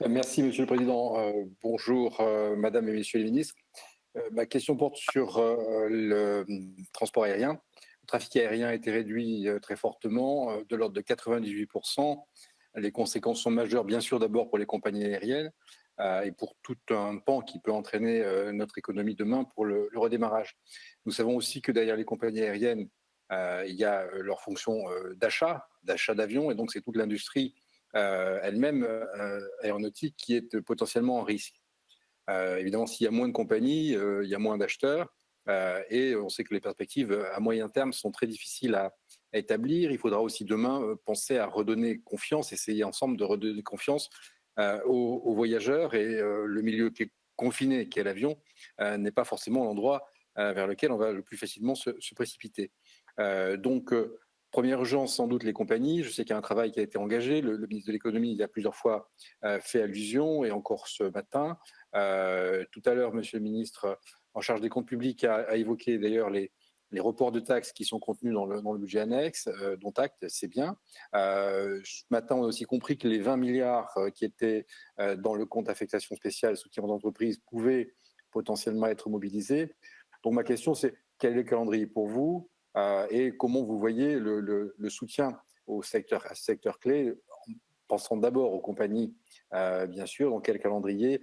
Merci, Monsieur le Président. Bonjour, Madame et Messieurs les ministres. Ma question porte sur le transport aérien. Le trafic aérien a été réduit très fortement, de l'ordre de 98%. Les conséquences sont majeures, bien sûr, d'abord pour les compagnies aériennes et pour tout un pan qui peut entraîner notre économie demain pour le redémarrage. Nous savons aussi que derrière les compagnies aériennes, il y a leur fonction d'achat d'avions, et donc c'est toute l'industrie elle-même aéronautique qui est potentiellement en risque. Évidemment, s'il y a moins de compagnies, il y a moins d'acheteurs, et on sait que les perspectives à moyen terme sont très difficiles à établir. Il faudra aussi demain penser à redonner confiance, essayer ensemble de redonner confiance aux voyageurs, et le milieu qui est confiné, qui est l'avion, n'est pas forcément l'endroit vers lequel on va le plus facilement se précipiter. Donc, première urgence, sans doute les compagnies. Je sais qu'il y a un travail qui a été engagé. Le ministre de l'économie y a plusieurs fois fait allusion, et encore ce matin. Tout à l'heure, Monsieur le ministre en charge des comptes publics a évoqué d'ailleurs les reports de taxes qui sont contenus dans le budget annexe, dont acte, c'est bien. Ce matin, on a aussi compris que les 20 milliards qui étaient dans le compte affectation spéciale soutien aux entreprises pouvaient potentiellement être mobilisés. Donc ma question, c'est quel est le calendrier pour vous, et comment vous voyez le soutien à ce secteur clé, en pensant d'abord aux compagnies, bien sûr. Dans quel calendrier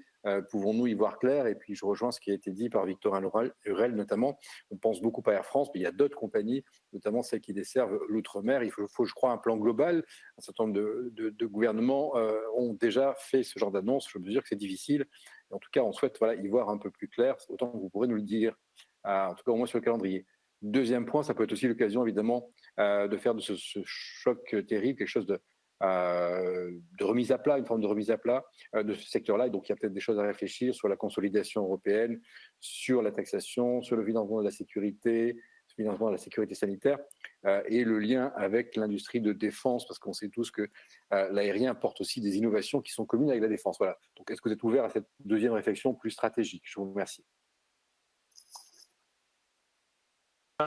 pouvons-nous y voir clair? Et puis je rejoins ce qui a été dit par Victorin Hurel notamment. On pense beaucoup à Air France, mais il y a d'autres compagnies, notamment celles qui desservent l'outre-mer. Il faut, je crois, un plan global. Un certain nombre de gouvernements ont déjà fait ce genre d'annonce. Je mesure que c'est difficile. Et en tout cas, on souhaite y voir un peu plus clair, autant que vous pourrez nous le dire, en tout cas au moins sur le calendrier. Deuxième point, ça peut être aussi l'occasion évidemment de faire de ce choc terrible quelque chose de remise à plat, une forme de remise à plat de ce secteur-là. Et donc il y a peut-être des choses à réfléchir sur la consolidation européenne, sur la taxation, sur le financement de la sécurité, le financement de la sécurité sanitaire, et le lien avec l'industrie de défense, parce qu'on sait tous que l'aérien apporte aussi des innovations qui sont communes avec la défense. Voilà. Donc est-ce que vous êtes ouvert à cette deuxième réflexion plus stratégique? Je vous remercie.